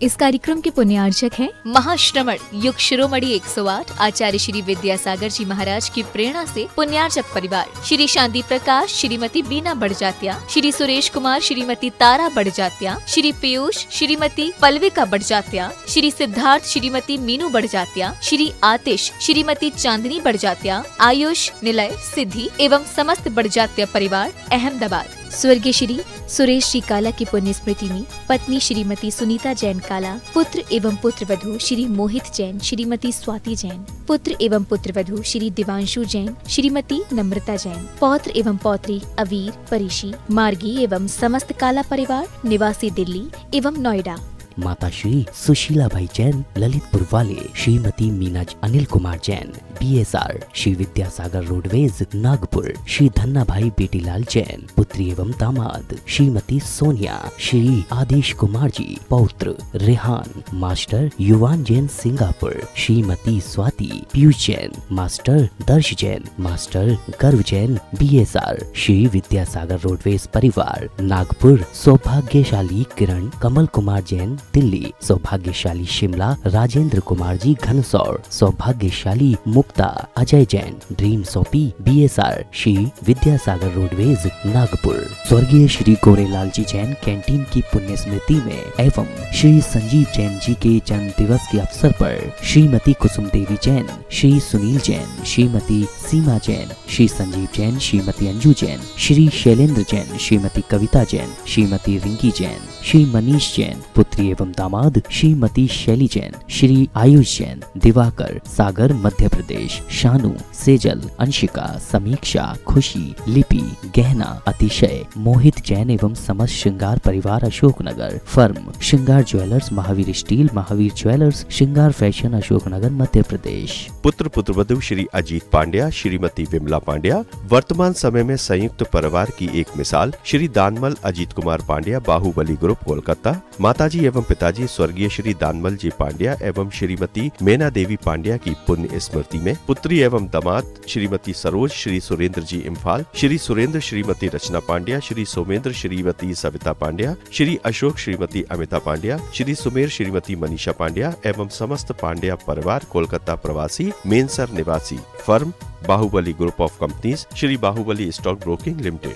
इस कार्यक्रम के पुण्यार्चक हैं महाश्रमण युग शिरोमणि 108 आचार्य श्री विद्यासागर जी महाराज की प्रेरणा से पुण्यार्चक परिवार श्री शांति प्रकाश, श्रीमती बीना बड़जात्या, श्री सुरेश कुमार, श्रीमती तारा बड़जात्या, श्री पीयूष, श्रीमती पल्विका बड़जात्या, श्री सिद्धार्थ, श्रीमती मीनू बड़जात्या, श्री आतिश, श्रीमती चांदनी बड़जात्या, आयुष, निलय, सिद्धि एवं समस्त बड़जात्या परिवार अहमदाबाद। स्वर्गीय श्री सुरेश जी काला की पुण्य स्मृति में पत्नी श्रीमती सुनीता जैन काला, पुत्र एवं पुत्र वधू श्री मोहित जैन, श्रीमती स्वाति जैन, पुत्र एवं पुत्र वधू श्री दिवांशु जैन, श्रीमती नम्रता जैन, पौत्र एवं पौत्री अवीर, परिशी, मार्गी एवं समस्त काला परिवार निवासी दिल्ली एवं नोएडा। माता श्री सुशीला भाई जैन ललितपुर वाले, श्रीमती मीना अनिल कुमार जैन BSR श्री विद्यासागर रोडवेज नागपुर, श्री धन्ना भाई बेटीलाल जैन पुत्री एवं दामाद, श्रीमती सोनिया, श्री आदेश कुमार जी पौत्र रेहान, मास्टर युवान जैन सिंगापुर, श्रीमती स्वाति, पीयूष जैन, मास्टर दर्श जैन, मास्टर गर्व जैन BSR श्री विद्यासागर रोडवेज परिवार नागपुर, सौभाग्यशाली किरण कमल कुमार जैन दिल्ली, सौभाग्यशाली शिमला राजेंद्र कुमार जी घनसौर, सौभाग्यशाली Mukta Ajay Jain dream soapy BSR Shri Vidyasagar roadways Nagpur. स्वर्गीय श्री गोरेलाल जी जैन कैंटीन की पुण्य स्मृति में एवं श्री संजीव जैन जी के जन्म दिवस के अवसर पर श्रीमती कुसुम देवी जैन, श्री सुनील जैन, श्रीमती सीमा जैन, श्री संजीव जैन, श्रीमती अंजू जैन, श्री शैलेंद्र जैन, श्रीमती कविता जैन, श्रीमती रिंकी जैन, श्री मनीष जैन पुत्री एवं दामाद, श्रीमती शैली जैन, श्री आयुष जैन, दिवाकर सागर मध्य प्रदेश, शानू, सेजल, अंशिका, समीक्षा, खुशी, लिपि, गहना, अतिशय, मोहित जैन एवं समस्त श्रृंगार परिवार अशोकनगर, फर्म श्रृंगार jewellers, Mahavir steel, Mahavir jewellers, श्रृंगार फैशन अशोकनगर मध्य प्रदेश। पुत्र पुत्रवधू श्री अजीत पांड्या, श्रीमती विमला पांड्या वर्तमान समय में संयुक्त परिवार की एक मिसाल, श्री दानमल अजीत कुमार पांड्या बाहुबली ग्रुप कोलकाता। माताजी एवं पिताजी स्वर्गीय श्री दानमल जी पांड्या एवं श्रीमती मेना देवी पांड्या की पुण्य स्मृति में पुत्री एवं दामाद श्रीमती सरोज, श्री सुरेंद्र जी इम्फाल, श्री सुरेंद्र श्रीमती रचना पांड्या, श्री सोमेंद्र श्रीमती सविता पांड्या, श्री अशोक श्रीमती अमिता पांड्या, श्री सुमेर श्रीमती मनीषा पांड्या एवं समस्त पांड्या परिवार कोलकाता प्रवासी, मेनसर निवासी, firm Bahubali group of companies, Shri Bahubali stock broking limited.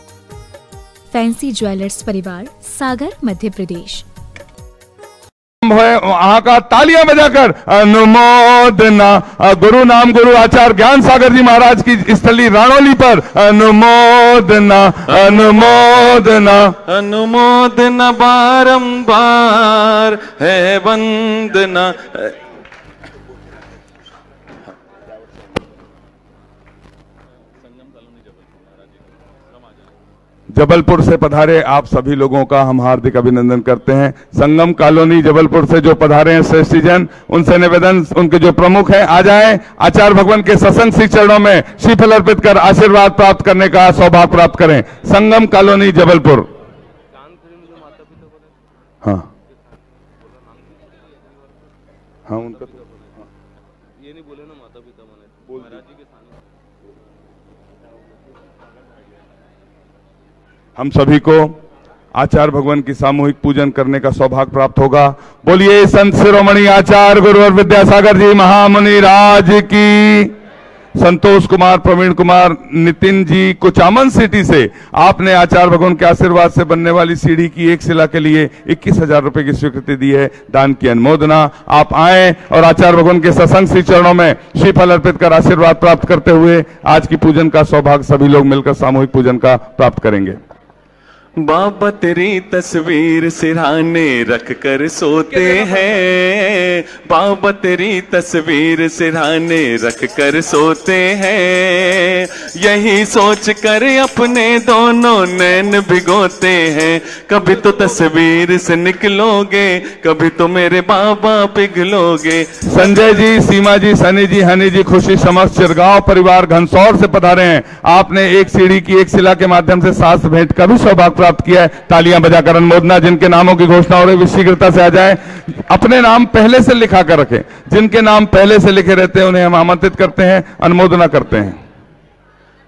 Fancy jewellers परिवार सागर मध्य प्रदेश। वहां का तालियां बजाकर अनुमोदना गुरु नाम गुरु आचार्य ज्ञान सागर जी महाराज की स्थली राणोली पर अनुमोदना अनुमोदना अनुमोदना बारंबार है वंदना। जबलपुर से पधारे आप सभी लोगों का हम हार्दिक अभिनंदन करते हैं। संगम कॉलोनी जबलपुर से जो पधारे हैं श्रेष्ठी जन, उनसे निवेदन उनके जो प्रमुख हैं आ जाएं, आचार्य भगवान के सत्संग श्री चरणों में श्रीफल अर्पित कर आशीर्वाद प्राप्त करने का सौभाग्य प्राप्त करें। संगम कॉलोनी जबलपुर। हाँ हाँ उनका ये नहीं बोले ना माता पिता महाराज जी के सामने। हम सभी को आचार्य भगवान की सामूहिक पूजन करने का सौभाग्य प्राप्त होगा। बोलिए संत शिरोमणि आचार्य गुरुवर विद्यासागर जी महामुनि राज की। संतोष कुमार, प्रवीण कुमार, नितिन जी कुचामन सिटी से आपने आचार्य भगवान के आशीर्वाद से बनने वाली सीढ़ी की एक शिला के लिए 21,000 रुपए की स्वीकृति दी है। दान की अनुमोदना। आप आए और आचार्य भगवान के सत्संग श्री चरणों में श्रीफल अर्पित कर आशीर्वाद प्राप्त करते हुए आज की पूजन का सौभाग्य सभी लोग मिलकर सामूहिक पूजन का प्राप्त करेंगे। बाबा तेरी तस्वीर सिरहाने रख कर सोते हैं, बाबा तेरी तस्वीर सिरहाने रख कर सोते हैं, यही सोच कर अपने दोनों नैन भिगोते हैं। कभी तो तस्वीर से निकलोगे, कभी तो मेरे बाबा पिघलोगे। संजय जी, सीमा जी, सनी जी, हनी जी, खुशी समस्त चिरगांव परिवार घनसौर से पधारे हैं। आपने एक सीढ़ी की एक शिला के माध्यम से शास्त्र भेंट का भी सौभाग्य प्राप्त किया है। तालियां बजाकर अनुमोदना। जिनके नामों की घोषणा हो रही है शीघ्रता से आ जाएं। अपने नाम पहले से लिखा कर रखें। जिनके नाम पहले से लिखे रहते हैं उन्हें हम आमंत्रित करते हैं, अनुमोदना करते हैं।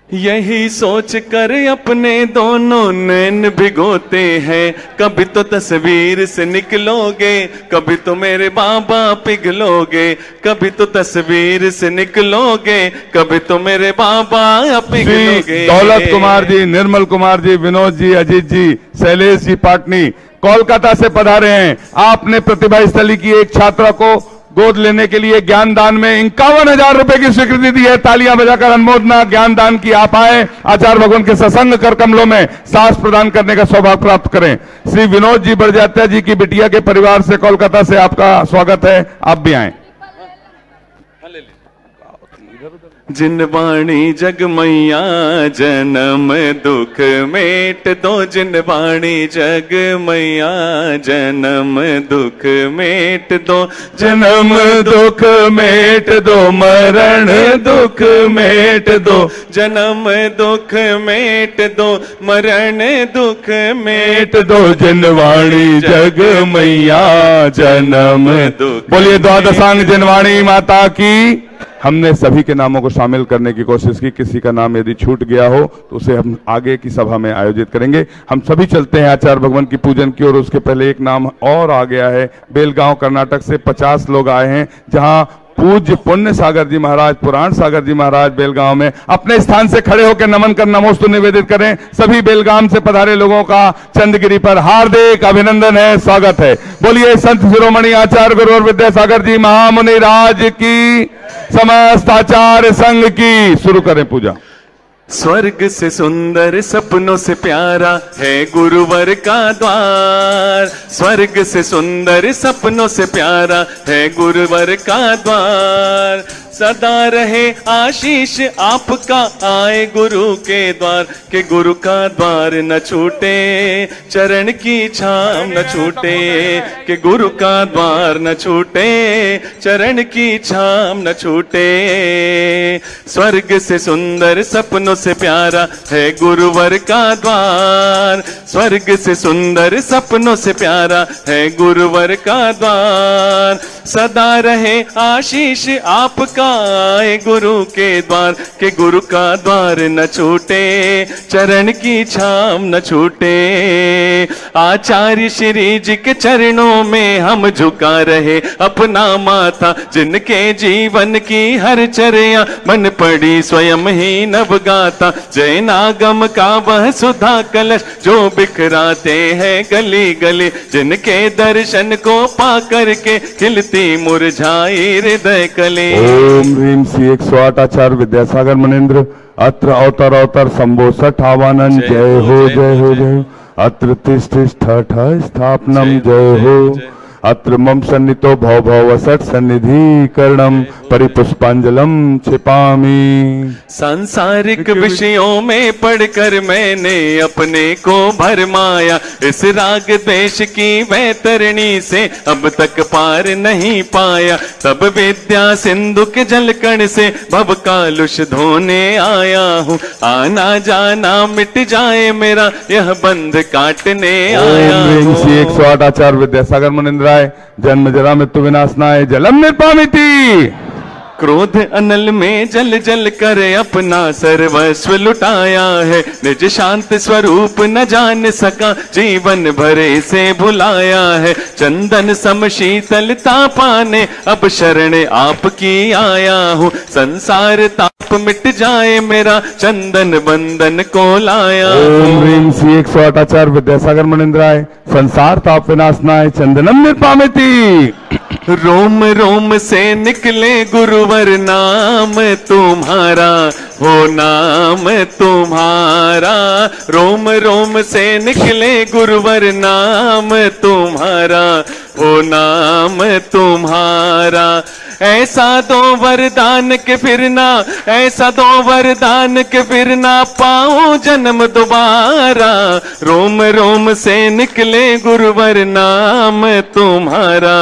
यही सोच कर अपने दोनों नैन भिगोते हैं। कभी तो तस्वीर से निकलोगे, कभी तो मेरे बाबा पिघलोगे। कभी तो तस्वीर से निकलोगे, कभी तो मेरे बाबा पिघलोगे। दौलत कुमार जी, निर्मल कुमार जी, विनोद जी, अजीत जी, शैलेश जी पाटनी कोलकाता से पधारे हैं। आपने प्रतिभा स्थली की एक छात्रा को गोद लेने के लिए ज्ञान दान में 51,000 रुपए की स्वीकृति दी है। तालियां बजाकर अनुमोदना ज्ञान दान की आप आए, आचार्य भगवान के सत्संग कर कमलों में सांस प्रदान करने का सौभाग्य प्राप्त करें। श्री विनोद जी बड़जात्या जी की बिटिया के परिवार से कोलकाता से आपका स्वागत है, आप भी आए। जिनवाणी जग मैया जन्म दुख मेट दो। जिनवाणी जग मैया जन्म दुख मेट दो। जन्म दुख मेट दो, मरण दुख मेट दो। जन्म दुख मेट दो, मरण दुख मेट दो। जिनवाणी जग मैया जन्म दुख। बोलिए द्वादशांग जिनवाणी माता की। हमने सभी के नामों को शामिल करने की कोशिश की, किसी का नाम यदि छूट गया हो तो उसे हम आगे की सभा में आयोजित करेंगे। हम सभी चलते हैं आचार्य भगवान की पूजन की ओर। उसके पहले एक नाम और आ गया है। बेलगांव कर्नाटक से 50 लोग आए हैं, जहां पूज्य पुण्य सागर जी महाराज, पुराण सागर जी महाराज बेलगांव में अपने स्थान से खड़े होकर नमन कर नमोस्तु निवेदित करें। सभी बेलगाम से पधारे लोगों का चंदगिरी पर हार्दिक अभिनंदन है, स्वागत है। बोलिए संत शिरोमणि आचार्य गुरु विद्यासागर जी महामुनि राज की, समस्त आचार्य संघ की। शुरू करें पूजा। स्वर्ग से सुंदर सपनों से प्यारा है गुरुवर का द्वार। स्वर्ग से सुंदर सपनों से प्यारा है गुरुवर का द्वार। सदा रहे आशीष आपका आए गुरु के द्वार। के गुरु का द्वार न छूटे, चरण की छाम न छूटे। के गुरु का द्वार न छूटे, चरण की छाम न छूटे। स्वर्ग से सुंदर सपनों से प्यारा है गुरुवर का द्वार। स्वर्ग से सुंदर सपनों से प्यारा है गुरुवर का द्वार। सदा रहे आशीष आपका आए गुरु के द्वार। के गुरु का द्वार न छूटे, चरण की छाम न छूटे। आचार्य श्री जी के चरणों में हम झुका रहे अपना माथा। जिनके जीवन की हर चर्या मन पड़ी स्वयं ही नव गाता। जय नागम का वह सुधा कलश जो बिखराते हैं गली गली। जिनके दर्शन को पा करके खिलती मुरझाई हृदय कली। ओम ह्रीम श्री 108 आचार्य विद्यासागर मनेन्द्र अत्र अवतर अवतर शंभो सठावानन। जय हो जय हो जय हो। अत्र तिष्ठ ठठ स्थापनम जय हो। अत्र मम सन्नितो भव भव वसट सन्निधि करणम परिपुष्पांजलम छिपामी। सांसारिक विषयों में पढ़कर मैंने अपने को भरमाया। इस राग द्वेष की वैतरणी से अब तक पार नहीं पाया। तब विद्या सिंधु के जलकण से भव कालुष धोने आया हूँ। आना जाना मिट जाए मेरा यह बंध काटने आया हूँ। 108 आचार्य विद्यासागर मनेन्द्र जन्म जरा मृत्यु विनाशनाय जलम निर्पामिति। क्रोध अनल में जल जल कर अपना सर्वस्व लुटाया है। निज शांत स्वरूप न जान सका जीवन भरे से भुलाया है। चंदन सम शीतलता पाने अब शरण आपकी आया हूँ। संसार ताप मिट जाए मेरा चंदन बंधन को लाया। ओम ह्रीम श्री 108 आचार्य विद्यासागर मनेन्द्राय संसार ताप विनाशनाय चंदनम निर्पामिति। रोम रोम से निकले गुरुवर नाम तुम्हारा हो नाम तुम्हारा। रोम रोम से निकले गुरुवर नाम तुम्हारा हो नाम तुम्हारा। ऐसा दो वरदान के फिरना, ऐसा दो वरदान के फिरना पाऊं जन्म दोबारा। रोम रोम से निकले गुरुवर नाम तुम्हारा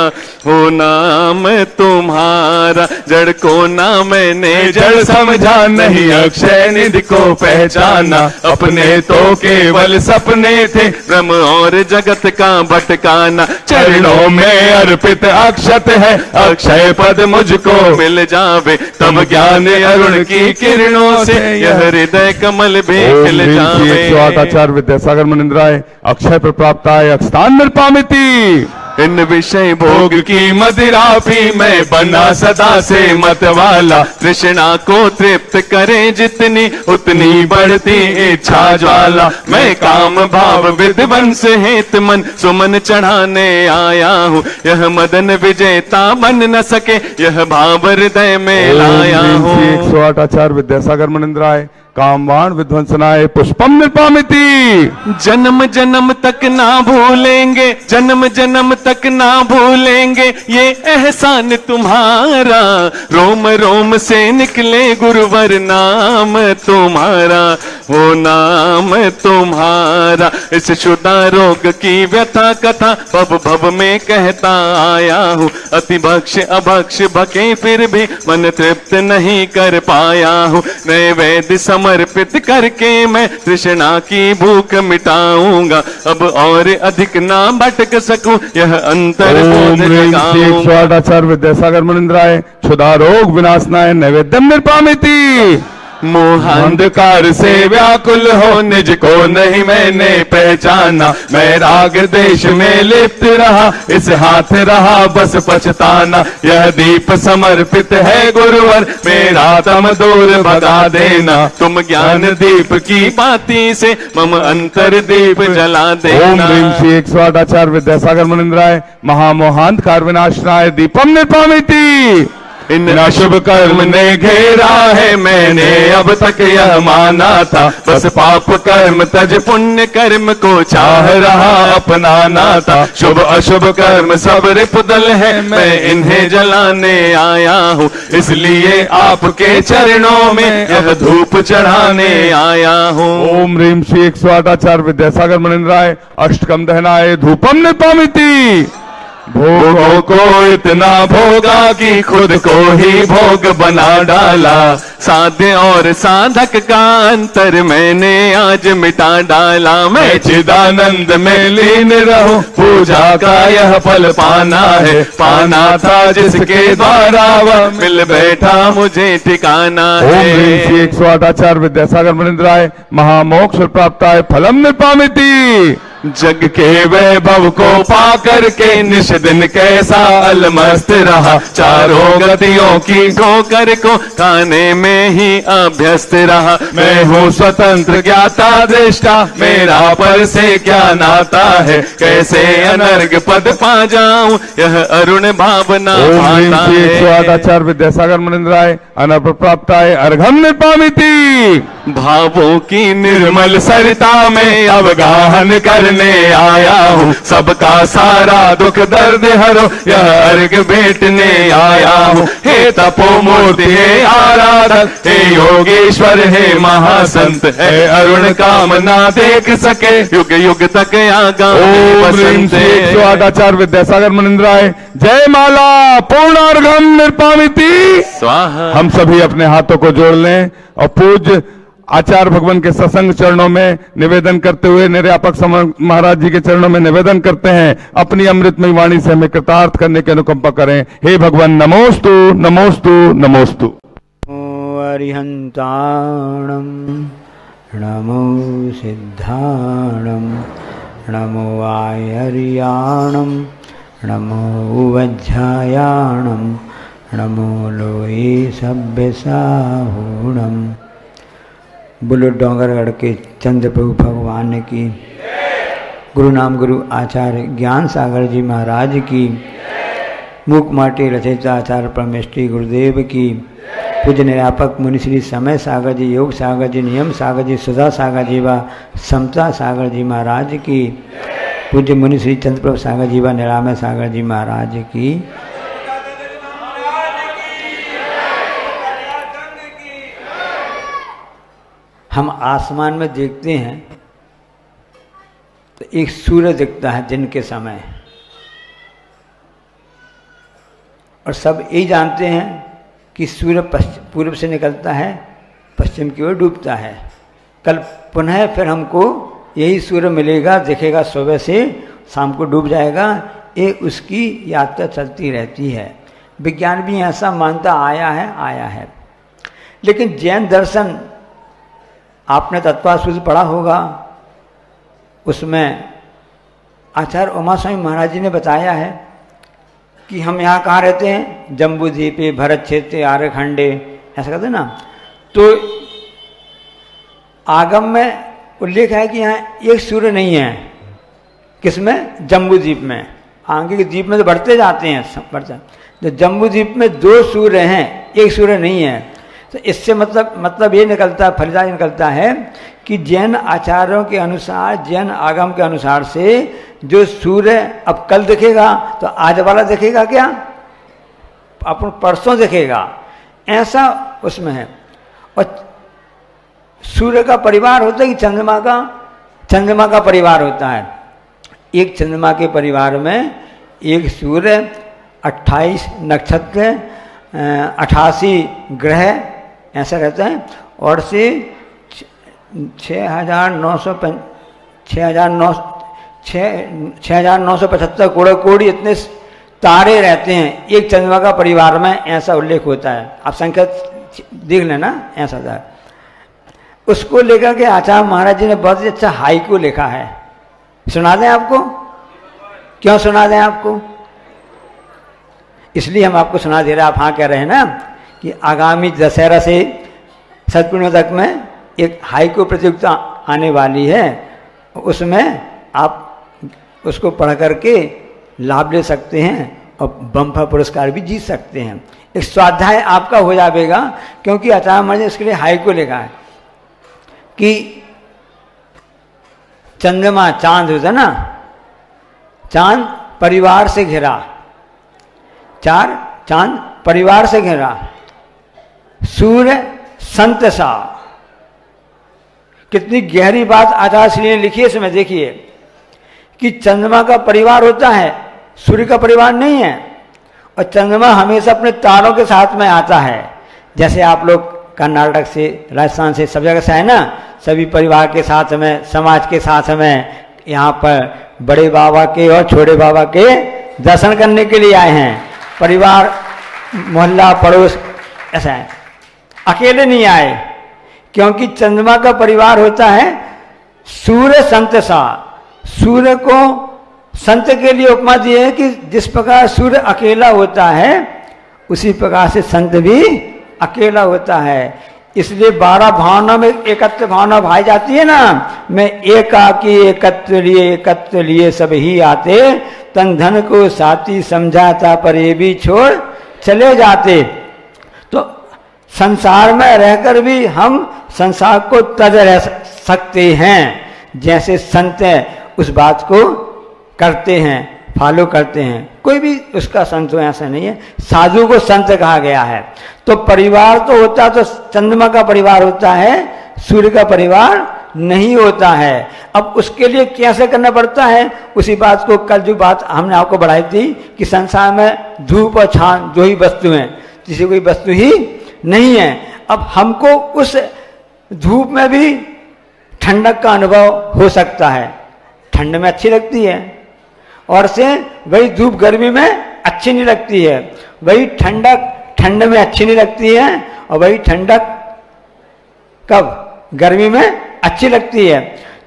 हो नाम तुम्हारा। जड़ को ना मैंने जड़ समझा नहीं अक्षय निधि को पहचाना। अपने तो केवल सपने थे ब्रह्म और जगत का भटकाना। चरणों में अर्पित अक्षत है अक्षय पद मुझको मिल जावे, तब ज्ञान अरुण की किरणों से यह हृदय कमल भी खिल जावे। 108 आचार्य विद्यासागर मुनिंद्राय अक्षय प्रप्राप्ताय अक्षतान निर्पामिति। इन विषय भोग की मदिरा पी मैं बना सदा से मतवाला, तृष्णा को तृप्त करे जितनी उतनी बढ़ती इच्छा ज्वाला। मैं काम भाव विध्वंस हेत मन सुमन चढ़ाने आया हूँ, यह मदन विजेता बन न सके यह भाव हृदय में लाया हूँ। 108 आचार्य विद्यासागर मुनिंद्राय कामवान विध्वंसनाय पुष्पम निर्पामिति। जन्म जन्म तक ना भूलेंगे, जन्म जन्म तक ना भूलेंगे ये एहसान तुम्हारा, रोम रोम से निकले गुरुवर नाम तुम्हारा, वो नाम तुम्हारा। इस शुदा रोग की व्यथा कथा भव भव में कहता आया हूँ, अति भक्ष अभक्ष भके फिर भी मन तृप्त नहीं कर पाया हूँ। नैवेद्य समर्पित करके मैं तृष्णा की भूख मिटाऊंगा, अब और अधिक ना भटक सकूं यह अंतर बोध जगाऊंगा। 108 आचार्य विद्यासागर मुनिंद्राय क्षुधा रोग विनाशनाय नैवेद्यम निर्पामिति। मोहांधकार से व्याकुल हो निज को नहीं मैंने पहचाना, मैं राग देश में लिप्त रहा इस हाथ रहा बस पछताना। यह दीप समर्पित है गुरुवर मेरा तम दूर भगा देना, तुम ज्ञान दीप की बाती से मम अंतर दीप जला देना। ओम ह्रीं श्री 108 आचार्य विद्यासागर मुनिंद्राय महामोहांधकार विनाशनाय दीपम निर्पामिति। इन अशुभ कर्म ने घेरा है मैंने अब तक यह माना था, बस पाप कर्म तज पुण्य कर्म को चाह रहा अपनाना था। शुभ अशुभ कर्म सब रिपुदल है मैं इन्हें जलाने आया हूँ, इसलिए आपके चरणों में यह धूप चढ़ाने आया हूँ। ओम ह्रीं श्री 108 आचार्य विद्यासागर मुनिंद्राय अष्टकम दहनाय धूपम निर्पामिति। भोगों को इतना भोगा कि खुद को ही भोग बना डाला, साध्य और साधक का अंतर मैंने आज मिटा डाला। मैं चिदानंद में लीन रहूं पूजा का यह फल पाना है, पाना था जिसके द्वारा वह मिल बैठा मुझे ठिकाना है। ओम ह्रीं श्री 108 आचार्य विद्यासागर मुनिंद्राय महामोक्ष प्राप्ताय फलम निर्पामिति। जग के वैभव को पा करके निश दिन कैसा अलमस्त रहा, चारों गतियों की ठोकर को खाने में ही अभ्यस्त रहा। मैं हूँ स्वतंत्र ज्ञाता दृष्टा मेरा पर से क्या नाता है, कैसे अनर्ग पद पा जाऊं यह अरुण भावना पाता है। 108 आचार्य विद्यासागर मुनिंद्राय अनर्प प्राप्ताय अर्घम निर्पामिति। भावों की निर्मल सरिता में अवगाहन करने आया हूँ, सबका सारा दुख दर्द हरो यह अर्घ भेटने आया हूँ। हे तपोमूर्ति हे आराधक हे योगेश्वर हे महासंत, हे अरुण कामना देख सके युग युग तक आगामी बसंत। 108 आचार्य विद्यासागर मुनिंद्राय जय माला पूर्णार्घम निर्पामिति। स्वाहा। हम सभी अपने हाथों को जोड़ लें और पूज्य आचार्य भगवान के सत्संग चरणों में निवेदन करते हुए निर्यापक महाराज जी के चरणों में निवेदन करते हैं, अपनी अमृतमय वाणी से हमें कृतार्थ करने की अनुकंपा करें। हे भगवान नमोस्तु नमोस्तु नमोस्तु। अरिहंताणं नमो सिद्धाणं नमो आयर्याणं नमो वज्रायाणं नमो लोये सभ्यसाहूणम्। बुल्लू डोंगरगढ़ के चंद्र प्रभु भगवान की, गुरु नाम गुरु आचार्य ज्ञान सागर जी महाराज की, मूक माटी रचयिता आचार्य परमेष्ठी गुरुदेव की, पूज्य निरापक मुनि श्री समय सागर जी, योग सागर जी, नियम सागर जी, सुधा सागर जी व समता सागर जी महाराज की, पूज्य मुनि श्री चंद्र प्रभु सागर जी व निरामय सागर जी महाराज की। हम आसमान में देखते हैं तो एक सूरज दिखता है दिन के समय, और सब यही जानते हैं कि सूर्य पूर्व से निकलता है पश्चिम की ओर डूबता है। कल पुनः फिर हमको यही सूर्य मिलेगा, दिखेगा, सुबह से शाम को डूब जाएगा। ये उसकी यात्रा चलती रहती है। विज्ञान भी ऐसा मानता आया है। लेकिन जैन दर्शन आपने तत्वासूत्र पढ़ा होगा, उसमें आचार्य उमा स्वामी महाराज जी ने बताया है कि हम यहाँ कहाँ रहते हैं, जम्बू द्वीपे भरत क्षेत्रे आर्यखंडे, ऐसा कहते हैं ना। तो आगम में उल्लेख है कि यहाँ एक सूर्य नहीं है, किसमें, जम्बू द्वीप में। आगे के द्वीप में तो बढ़ते जाते हैं, बढ़ते, तो जम्बू द्वीप में 2 सूर्य हैं, एक सूर्य नहीं है। तो इससे मतलब ये निकलता, फलिता निकलता है कि जैन आचार्यों के अनुसार, जैन आगम के अनुसार से जो सूर्य अब कल दिखेगा तो आज वाला दिखेगा क्या, अपन परसों दिखेगा, ऐसा उसमें है। और सूर्य का परिवार होता है कि चंद्रमा का परिवार होता है। एक चंद्रमा के परिवार में एक सूर्य, 28 नक्षत्र, 88 ग्रह, ऐसा रहता है। और से 6,975 कोड़ी इतने तारे रहते हैं एक चंद्रमा का परिवार में, ऐसा उल्लेख होता है। आप संख्या देख लेना, ऐसा था। उसको लेकर के आचार्य महाराज जी ने बहुत ही अच्छा हाइकू लिखा है। सुना दें आपको? क्यों सुना दें आपको? इसलिए हम आपको सुना दे रहे हैं। आप हाँ कह रहे हैं ना कि आगामी दशहरा से सतपूर्णिमा तक में एक हाइकू प्रतियोगिता आने वाली है, उसमें आप उसको पढ़ करके लाभ ले सकते हैं और बम्पर पुरस्कार भी जीत सकते हैं। एक स्वाध्याय आपका हो जाएगा, क्योंकि आचार्य महाराज ने इसके लिए हाइकू लिखा है कि चंद्रमा, चांद होता है ना, चांद परिवार से घिरा, चांद परिवार से घिरा, सूर्य संत सा। कितनी गहरी बात आचार्य श्री ने लिखी है इसमें, देखिए कि चंद्रमा का परिवार होता है, सूर्य का परिवार नहीं है। और चंद्रमा हमेशा अपने तारों के साथ में आता है। जैसे आप लोग कर्नाटक से, राजस्थान से, सब जगह से है ना, सभी परिवार के साथ में, समाज के साथ में यहाँ पर बड़े बाबा के और छोटे बाबा के दर्शन करने के लिए आए हैं। परिवार, मोहल्ला, पड़ोस, ऐसा है, अकेले नहीं आए। क्योंकि चंद्रमा का परिवार होता है सूर्य संत सा। सूर्य को संत के लिए उपमा दी है कि जिस प्रकार सूर्य अकेला होता है उसी प्रकार से संत भी अकेला होता है। इसलिए 12 भावना में एकत्र भावना भाई जाती है ना, मैं एकाकी एकत्र लिए सब ही आते, तन धन को साथी समझाता पर ये भी छोड़ चले जाते। तो संसार में रहकर भी हम संसार को तज रह सकते हैं, जैसे संत उस बात को करते हैं, फॉलो करते हैं। कोई भी उसका संत हो ऐसा नहीं है, साधु को संत कहा गया है। तो परिवार तो होता तो चंद्रमा का परिवार होता है, सूर्य का परिवार नहीं होता है। अब उसके लिए कैसे करना पड़ता है, उसी बात को कल जो बात हमने आपको बढ़ाई थी कि संसार में धूप और छान दो ही वस्तु हैं, किसी कोई वस्तु ही नहीं है। अब हमको उस धूप में भी ठंडक का अनुभव हो सकता है, ठंड में अच्छी लगती है, और से वही धूप गर्मी में अच्छी नहीं लगती है, वही ठंडक ठंड में अच्छी नहीं लगती है, और वही ठंडक कब गर्मी में अच्छी लगती है।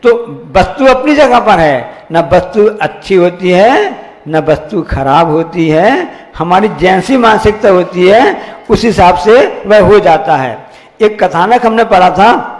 तो वस्तु अपनी जगह पर है, न वस्तु अच्छी होती है न वस्तु खराब होती है। हमारी जैसी मानसिकता होती है उस हिसाब से वह हो जाता है। एक कथानक हमने पढ़ा था,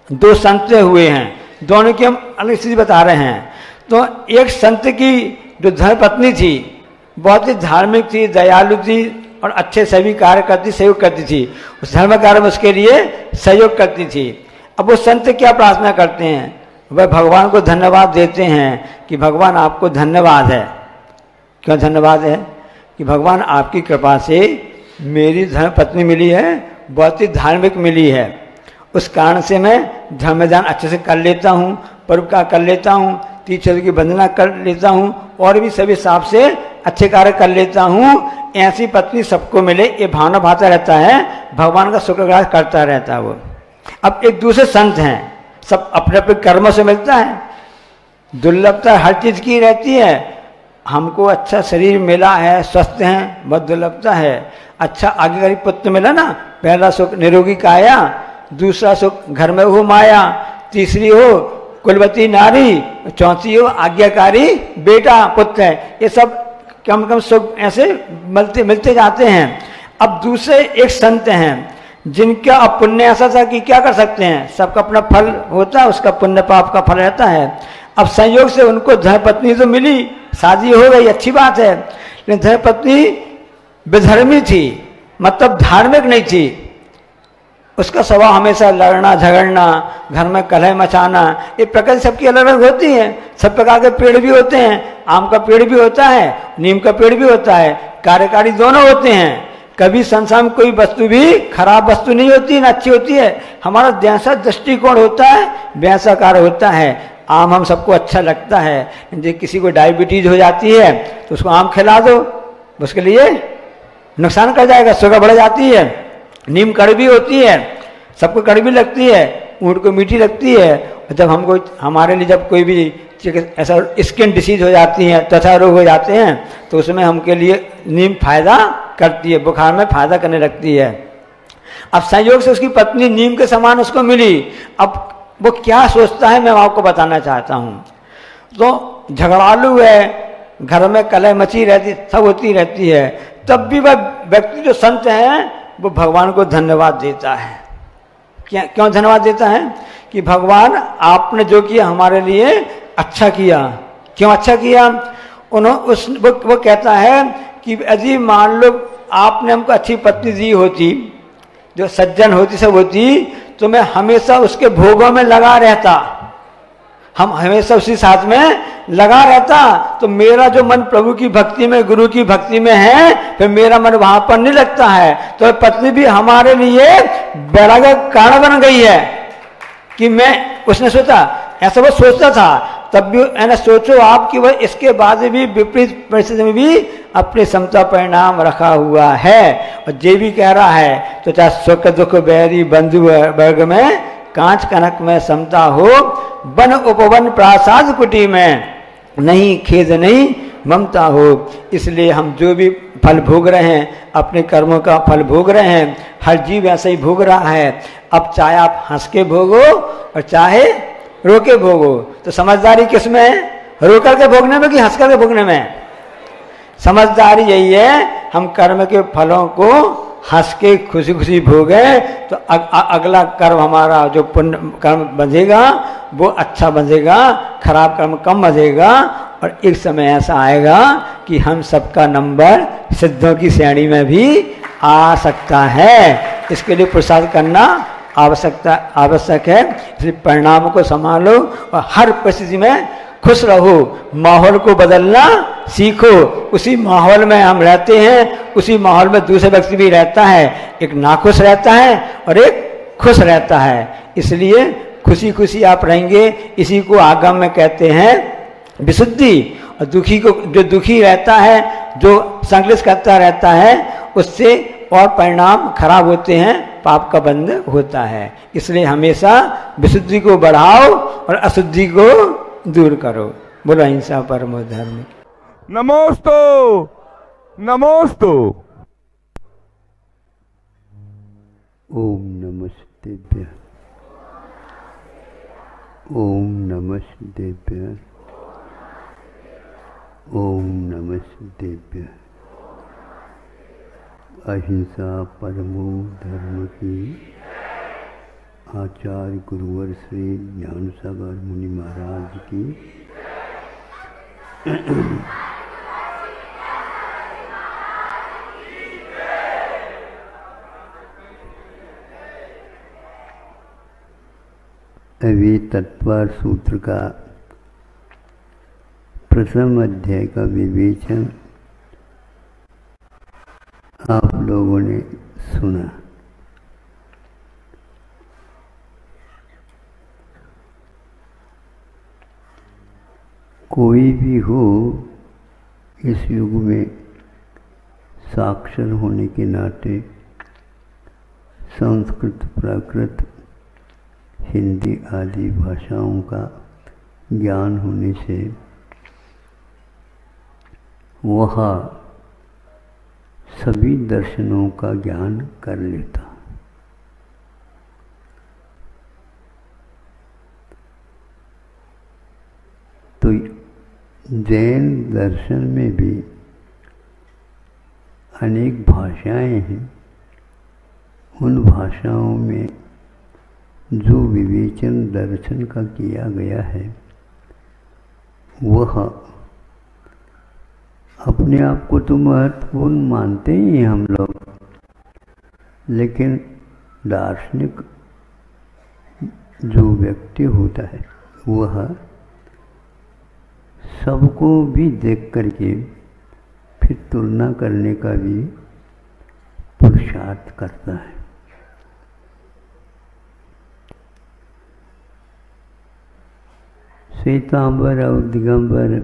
2 संत हुए हैं, दोनों की हम अलग चीज बता रहे हैं। तो एक संत की जो धर्मपत्नी थी बहुत ही धार्मिक थी, दयालु थी और अच्छे सभी कार्य करती, सहयोग करती थी, उस धर्म कार्य में उसके लिए सहयोग करती थी। अब वो संत क्या प्रार्थना करते हैं, वह भगवान को धन्यवाद देते हैं कि भगवान आपको धन्यवाद है। क्यों धन्यवाद है? कि भगवान आपकी कृपा से मेरी धर्मपत्नी मिली है, बहुत ही धार्मिक मिली है, उस कारण से मैं धर्मदान अच्छे से कर लेता हूँ, परोपकार कर लेता हूँ, तीर्थों की वंदना कर लेता हूँ, और भी सभी हिसाब से अच्छे कार्य कर लेता हूँ। ऐसी पत्नी सबको मिले, ये भावना भाता रहता है, भगवान का शुक्रग्राह करता रहता है वो। अब एक दूसरे संत हैं, सब अपने अपने कर्मों से मिलता है, दुर्लभता हर चीज की रहती है, हमको अच्छा शरीर मिला है, स्वस्थ हैं, बहुत दुर्लभता है। अच्छा आगे गरीब पुत्र मिला ना, पहला सुख निरोगी काया, दूसरा सुख घर में हो माया, तीसरी हो कुलवती नारी, चौथी हो आज्ञाकारी बेटा पुत्र है। ये सब कम कम सुख ऐसे मिलते जाते हैं। अब दूसरे एक संत हैं जिनका अब पुण्य ऐसा था कि क्या कर सकते हैं, सबका अपना फल होता है, उसका पुण्य पाप का फल रहता है। अब संयोग से उनको धर्मपत्नी तो मिली, शादी हो गई, अच्छी बात है, लेकिन धर्मपत्नी विधर्मी थी, मतलब धार्मिक नहीं थी। उसका स्वभाव हमेशा लड़ना झगड़ना, घर में कलह मचाना। ये प्रकृति सबकी अलग अलग होती है। सब प्रकार के पेड़ भी होते हैं, आम का पेड़ भी होता है, नीम का पेड़ भी होता है, कार्यकारी दोनों होते हैं। कभी संसार में कोई वस्तु भी खराब वस्तु नहीं होती, न अच्छी होती है। हमारा जैसा दृष्टिकोण होता है वैसा कार्य होता है। आम हम सबको अच्छा लगता है, जो किसी को डायबिटीज हो जाती है तो उसको आम खिला दो, उसके लिए नुकसान कर जाएगा, शुगर बढ़ जाती है। नीम कड़वी होती है, सबको कड़वी लगती है, ऊँट को मीठी लगती है। जब हमको हमारे लिए जब कोई भी ऐसा स्किन डिसीज हो जाती है, त्वचा रोग हो जाते हैं, तो उसमें हमके लिए नीम फायदा करती है, बुखार में फायदा करने लगती है। अब संयोग से उसकी पत्नी नीम के समान उसको मिली। अब वो क्या सोचता है मैं आपको बताना चाहता हूँ। तो झगड़ालू है, घर में कलह मची रहती, सब होती रहती है, तब भी वह व्यक्ति जो संत है वो भगवान को धन्यवाद देता है। क्यों धन्यवाद देता है कि भगवान आपने जो किया हमारे लिए अच्छा किया। क्यों अच्छा किया? वो कहता है कि यदि मान लो आपने हमको अच्छी पत्नी दी होती, जो सज्जन होती सब होती, तो मैं हमेशा उसके भोगों में लगा रहता, हम हमेशा उसी साथ में लगा रहता, तो मेरा जो मन प्रभु की भक्ति में, गुरु की भक्ति में है, फिर मेरा मन वहां पर नहीं लगता है। तो पत्नी भी हमारे लिए वैराग्य का कारण बन गई है कि मैं, उसने सोचा, ऐसा वो सोचता था, तब भी ऐसा सोचो आप कि वह इसके बाद भी विपरीत परिस्थिति में भी अपनी समता परिणाम रखा हुआ है। और जे भी कह रहा है तो चाहे सुख दुख बैरी बंधु वर्ग में कांच कनक में समता हो, वन उपवन प्रासाद कुटी में नहीं खेद नहीं ममता हो। इसलिए हम जो भी फल भोग रहे हैं, अपने कर्मों का फल भोग रहे हैं, हर जीव ऐसे ही भोग रहा है। अब चाहे आप हंस के भोगो और चाहे रो के भोगो, तो समझदारी किस में है? रो करके भोगने में कि हंस करके भोगने में? समझदारी यही है, हम कर्म के फलों को हंस के खुशी खुशी भोगे तो अगला कर्म हमारा जो पुण्य कर्म बंधेगा वो अच्छा बंधेगा, खराब कर्म कम बंधेगा। और एक समय ऐसा आएगा कि हम सबका नंबर सिद्धों की श्रेणी में भी आ सकता है। इसके लिए पुरुषार्थ करना आवश्यक है। इसलिए परिणामों को संभालो और हर परिस्थिति में खुश रहो, माहौल को बदलना सीखो। उसी माहौल में हम रहते हैं, उसी माहौल में दूसरे व्यक्ति भी रहता है, एक नाखुश रहता है और एक खुश रहता है। इसलिए खुशी खुशी आप रहेंगे, इसी को आगम में कहते हैं विशुद्धि। और दुखी को, जो दुखी रहता है, जो संकलित करता रहता है, उससे और परिणाम खराब होते हैं, पाप का बंध होता है। इसलिए हमेशा विशुद्धि को बढ़ाओ और अशुद्धि को दूर करो। बोलो अहिंसा परमो धर्म। नमोस्तु नमोस्तु। ओम नमस्तेभ्यः, ओम नमस्तेभ्यः, ओम नमस्तेभ्यः। अहिंसा परमो धर्म की आचार्य गुरुवर श्री ज्ञान सागर मुनि महाराज की अभी तत्पर सूत्र का प्रथम अध्याय का विवेचन आप लोगों ने सुना। कोई भी हो इस युग में साक्षर होने के नाते संस्कृत, प्राकृत, हिंदी आदि भाषाओं का ज्ञान होने से वह सभी दर्शनों का ज्ञान कर लेता। तो जैन दर्शन में भी अनेक भाषाएं हैं। उन भाषाओं में जो विवेचन दर्शन का किया गया है वह अपने आप को तो महत्वपूर्ण मानते ही हम लोग, लेकिन दार्शनिक जो व्यक्ति होता है वह सबको भी देख करके फिर तुलना करने का भी पुरुषार्थ करता है। श्वेतांबर और दिगंबर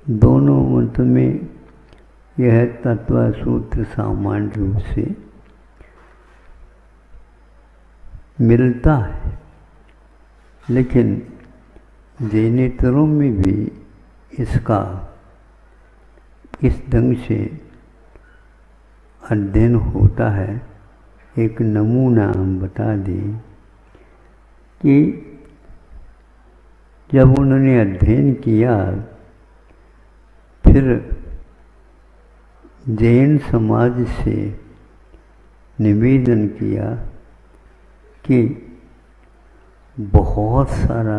दोनों मत में यह तत्व सूत्र सामान्य रूप से मिलता है, लेकिन जैनेतरों में भी इसका इस ढंग से अध्ययन होता है। एक नमूना हम बता दें कि जब उन्होंने अध्ययन किया फिर जैन समाज से निवेदन किया कि बहुत सारा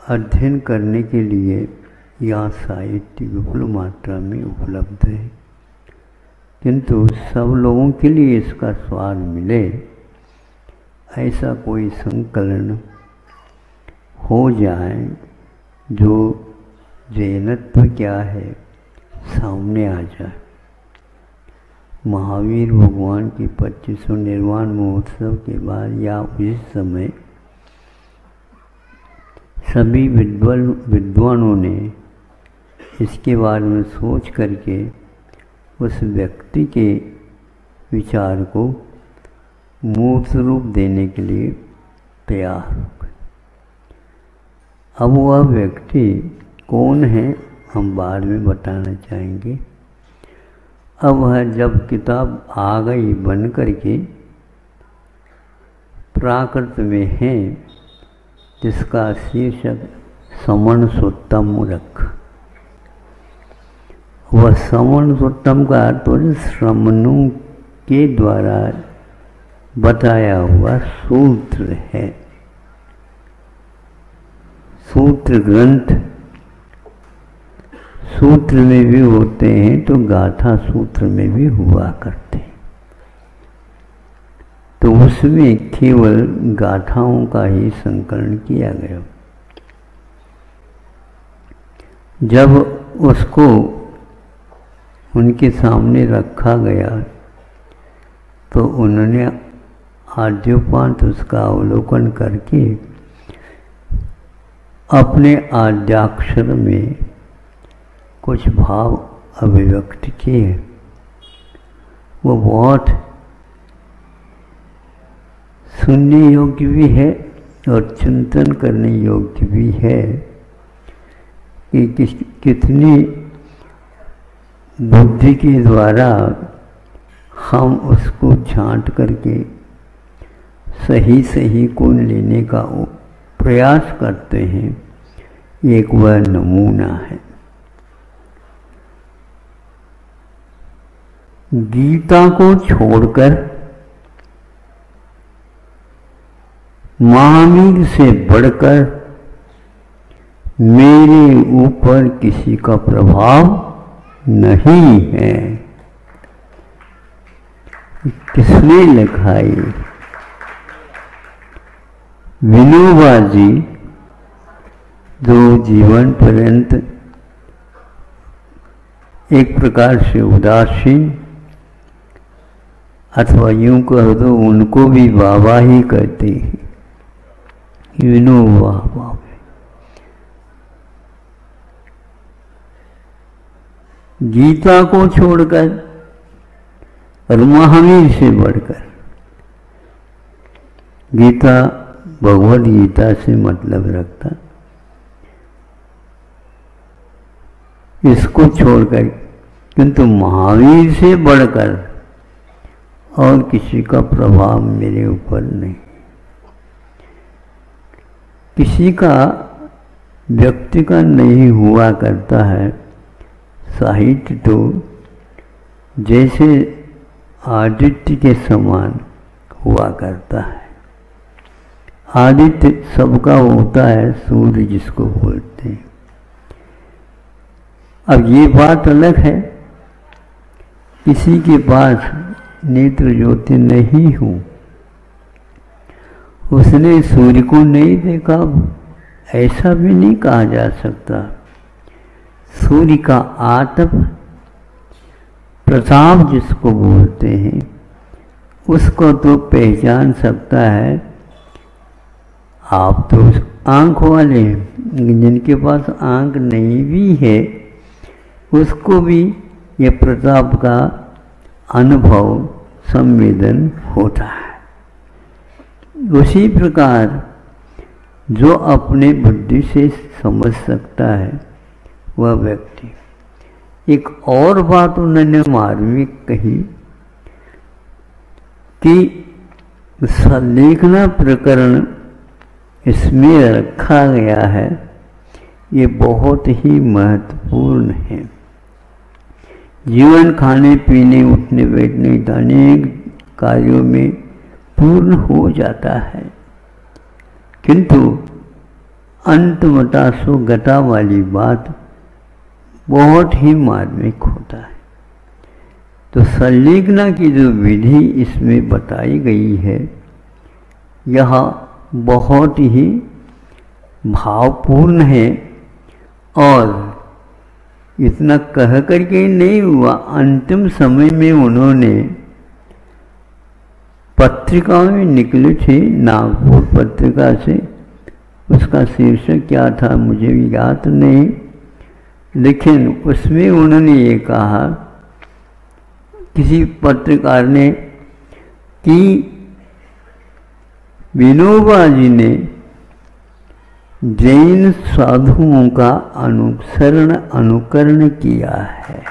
अध्ययन करने के लिए यह साहित्य विपुल मात्रा में उपलब्ध है, किंतु सब लोगों के लिए इसका स्वाद मिले ऐसा कोई संकलन हो जाए जो जैनत्व क्या है सामने आ जाए। महावीर भगवान के 2500 निर्वाण महोत्सव के बाद या उस समय सभी विद्वानों ने इसके बारे में सोच करके उस व्यक्ति के विचार को मूर्त रूप देने के लिए तैयार हो गए। अब वह व्यक्ति कौन है हम बाद में बताना चाहेंगे। अब वह जब किताब आ गई बन करके प्राकृत में है, जिसका शीर्षक समण सुत्तम रख। वह समण सुत्तम का अर्थ श्रमणों के द्वारा बताया हुआ सूत्र है। सूत्र ग्रंथ सूत्र में भी होते हैं तो गाथा सूत्र में भी हुआ करते हैं, तो उसमें केवल गाथाओं का ही संकलन किया गया। जब उसको उनके सामने रखा गया तो उन्होंने आद्योपांत उसका अवलोकन करके अपने आद्याक्षर में कुछ भाव अभिव्यक्त किए। वो बहुत सुनने योग्य भी है और चिंतन करने योग्य भी है कि कितनी बुद्धि के द्वारा हम उसको छांट करके सही सही को लेने का प्रयास करते हैं, एक वह नमूना है। गीता को छोड़कर महावीर से बढ़कर मेरे ऊपर किसी का प्रभाव नहीं है। किसने लिखा है? विनोबा जी, जो जीवन पर्यंत एक प्रकार से उदासीन अथवा यूं कह दो उनको भी बाबा ही कहते हैं, विनोबा बाबा। गीता को छोड़कर और महावीर से बढ़कर, गीता भगवद गीता से मतलब रखता, इसको छोड़कर, किंतु महावीर से बढ़कर और किसी का प्रभाव मेरे ऊपर नहीं। किसी का व्यक्ति का नहीं हुआ करता है। साहित्य तो जैसे आदित्य के समान हुआ करता है। आदित्य सबका होता है, सूर्य जिसको बोलते हैं। अब ये बात अलग है, किसी के पास नेत्र ज्योति नहीं हो, उसने सूर्य को नहीं देखा, ऐसा भी नहीं कहा जा सकता। सूर्य का आतप प्रताप जिसको बोलते हैं, उसको तो पहचान सकता है। आप तो आंख वाले हैं, जिनके पास आंख नहीं भी है उसको भी ये प्रताप का अनुभव संवेदन होता है। उसी प्रकार जो अपने बुद्धि से समझ सकता है वह व्यक्ति। एक और बात उन्होंने मार्मिक कही कि संलेखना प्रकरण इसमें रखा गया है, ये बहुत ही महत्वपूर्ण है। जीवन खाने पीने उठने बैठने अनेक कार्यों में पूर्ण हो जाता है, किंतु अंतमता सो गता वाली बात बहुत ही मार्मिक होता है। तो संलेखना की जो विधि इसमें बताई गई है, यह बहुत ही भावपूर्ण है। और इतना कह करके नहीं हुआ, अंतिम समय में उन्होंने पत्रिकाओं में निकले थे, नागपुर पत्रिका से, उसका शीर्षक क्या था मुझे भी याद नहीं, लेकिन उसमें उन्होंने ये कहा, किसी पत्रकार ने, कि विनोबा जी ने जैन साधुओं का अनुकरण किया है।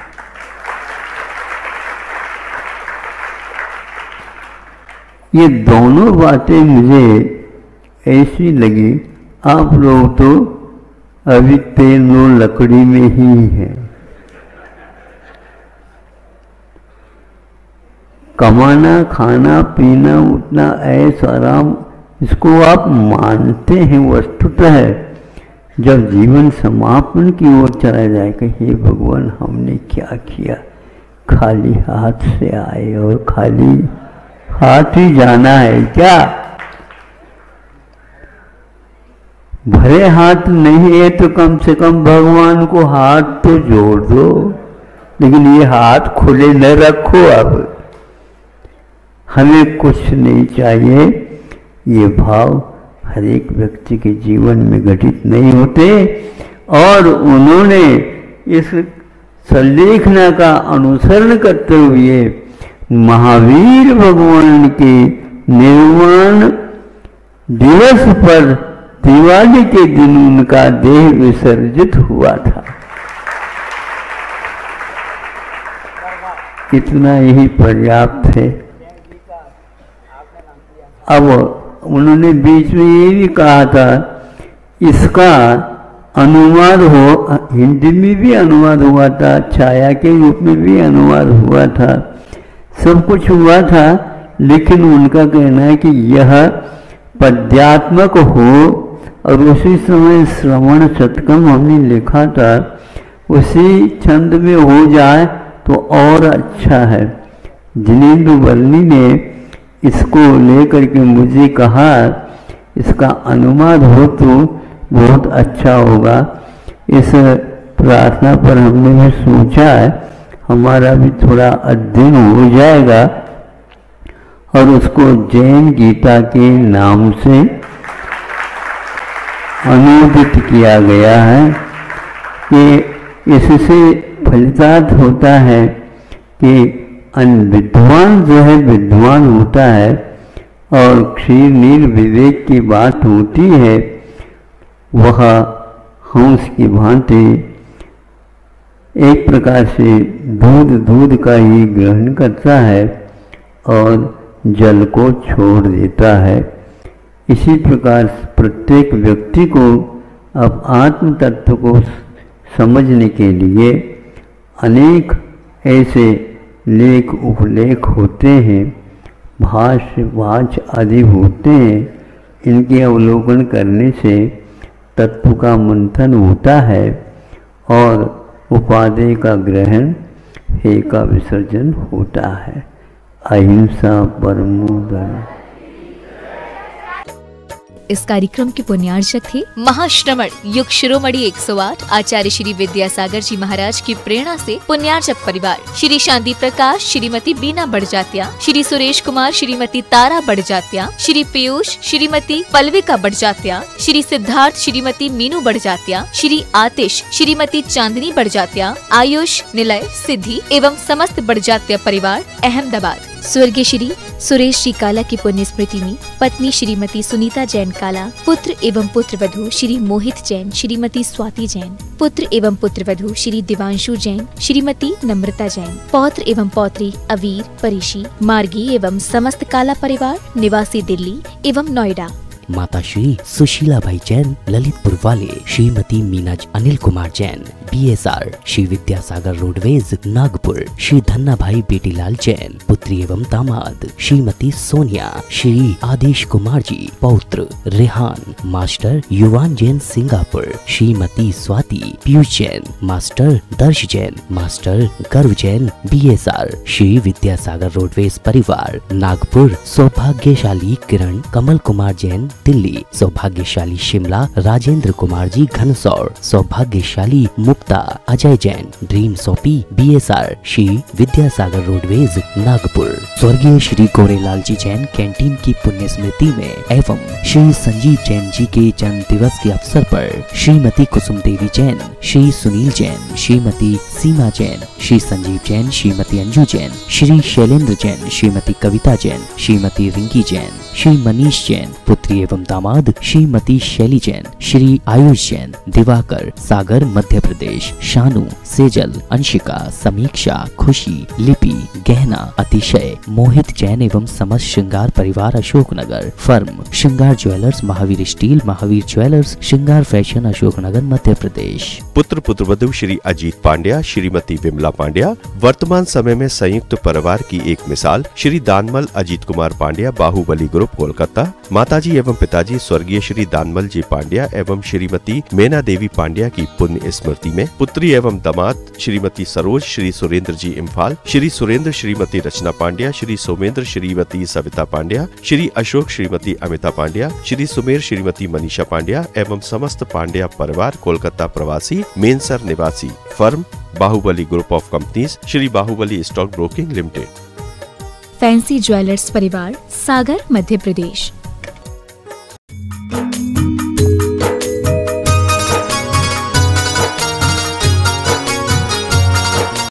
ये दोनों बातें मुझे ऐसी लगी, आप लोग तो अभी तेलो लकड़ी में ही है। कमाना, खाना, पीना, उठना, ऐश आराम, इसको आप मानते हैं वस्तुतः है। जब जीवन समापन की ओर चला जाएगा, हे भगवान हमने क्या किया, खाली हाथ से आए और खाली हाथ ही जाना है क्या? भरे हाथ नहीं है तो कम से कम भगवान को हाथ तो जोड़ दो, लेकिन ये हाथ खुले न रखो। अब हमें कुछ नहीं चाहिए, ये भाव हर एक व्यक्ति के जीवन में घटित नहीं होते। और उन्होंने इस संलेखना का अनुसरण करते हुए महावीर भगवान के निर्वाण दिवस पर दिवाली के दिन उनका देह विसर्जित हुआ था। इतना यही पर्याप्त है। अब उन्होंने बीच में ये भी कहा था, इसका अनुवाद हो, हिंदी में भी अनुवाद हुआ था, छाया के रूप में भी अनुवाद हुआ था, सब कुछ हुआ था, लेकिन उनका कहना है कि यह पद्यात्मक हो। और उसी समय श्रवण शतकम हमने लिखा था, उसी छंद में हो जाए तो और अच्छा है। जिनेंद्र वर्णी ने इसको लेकर के मुझे कहा, इसका अनुवाद हो तो बहुत अच्छा होगा। इस प्रार्थना पर हमने भी सोचा है, हमारा भी थोड़ा अध्ययन हो जाएगा और उसको जैन गीता के नाम से अनुदित किया गया है। कि इससे फलितार्थ होता है कि विद्वान जो है विद्वान होता है, और क्षीर नीर विवेक की बात होती है, वह हंस की भांति एक प्रकार से दूध का ही ग्रहण करता है और जल को छोड़ देता है। इसी प्रकार प्रत्येक व्यक्ति को अब आत्म तत्व को समझने के लिए अनेक ऐसे लेख उपलेख होते हैं, भाष्य वाच आदि होते हैं। इनके अवलोकन करने से तत्व का मंथन होता है और उपादेय का ग्रहण, हे का विसर्जन होता है। अहिंसा परमो धर्म। इस कार्यक्रम के पुण्यार्चक थे महाश्रमण युग शिरोमणि 108 आचार्य श्री विद्यासागर जी महाराज की प्रेरणा से पुण्यार्चक परिवार श्री शांति प्रकाश, श्रीमती बीना बड़जात्या, श्री सुरेश कुमार, श्रीमती तारा बड़जात्या, श्री पीयूष, श्रीमती पल्विका बड़जात्या, श्री सिद्धार्थ, श्रीमती मीनू बड़जात्या, श्री आतिश, श्रीमती चांदनी बड़जात्या, आयुष, निलय, सिद्धि एवं समस्त बड़जात्या परिवार अहमदाबाद। स्वर्गीय श्री सुरेश जी काला की पुण्य स्मृति में पत्नी श्रीमती सुनीता जैन काला, पुत्र एवं पुत्र वधू श्री मोहित जैन, श्रीमती स्वाति जैन, पुत्र एवं पुत्र वधू श्री दिवांशु जैन, श्रीमती नम्रता जैन, पौत्र एवं पौत्री अवीर, परिशी, मार्गी एवं समस्त काला परिवार निवासी दिल्ली एवं नोएडा। माता श्री सुशीला भाई जैन ललितपुर वाले, श्रीमती मीनाज अनिल कुमार जैन BSR श्री विद्यासागर रोडवेज नागपुर, श्री धन्ना भाई बेटीलाल जैन पुत्री एवं दामाद, श्रीमती सोनिया, श्री आदेश कुमार जी पौत्र रेहान, मास्टर युवान जैन सिंगापुर, श्रीमती स्वाति पीयूष जैन, मास्टर दर्श जैन, मास्टर गर्व जैन BSR श्री विद्यासागर रोडवेज परिवार नागपुर, सौभाग्यशाली किरण कमल कुमार जैन दिल्ली, सौभाग्यशाली शिमला राजेंद्र कुमार जी घनसौर, सौभाग्यशाली Mukta Ajay Jain dream soapy BSR Shri Vidyasagar roadways Nagpur. स्वर्गीय श्री गौरेलाल जी जैन कैंटीन की पुण्य स्मृति में एवं श्री संजीव जैन जी के जन्म दिवस के अवसर पर श्रीमती कुसुम देवी जैन, श्री सुनील जैन, श्रीमती सीमा जैन, श्री संजीव जैन, श्रीमती अंजू जैन, श्री शैलेंद्र जैन, श्रीमती कविता जैन, श्रीमती रिंकी जैन, श्री मनीष जैन पुत्री एवं दामाद, श्रीमती शैली जैन, श्री आयुष जैन, दिवाकर सागर मध्य प्रदेश, शानू, सेजल, अंशिका, समीक्षा, खुशी, लिपि, गहना, अतिशय, मोहित जैन एवं समस्त श्रृंगार परिवार अशोकनगर, फर्म श्रृंगार jewellers, Mahavir steel, Mahavir jewellers, श्रृंगार फैशन अशोकनगर मध्य प्रदेश। पुत्र पुत्रवधू श्री अजीत पांड्या, श्रीमती विमला पांड्या वर्तमान समय में संयुक्त परिवार की एक मिसाल श्री दानमल अजीत कुमार पांड्या, बाहुबली ग्रुप कोलकाता। माताजी एवं पिताजी स्वर्गीय श्री दानमल जी पांड्या एवं श्रीमती मेना देवी पांड्या की पुण्य स्मृति में पुत्री एवं दामाद श्रीमती सरोज, श्री सुरेंद्र जी इम्फाल, श्री सुरेंद्र श्रीमती रचना पांड्या, श्री सोमेंद्र श्रीमती सविता पांड्या, श्री अशोक श्रीमती अमिता पांड्या, श्री सुमेर श्रीमती मनीषा पांड्या एवं समस्त पांड्या परिवार कोलकाता प्रवासी, मेनसर निवासी, firm Bahubali group of companies, Shri Bahubali stock broking limited. Fancy jewellers परिवार सागर मध्य प्रदेश।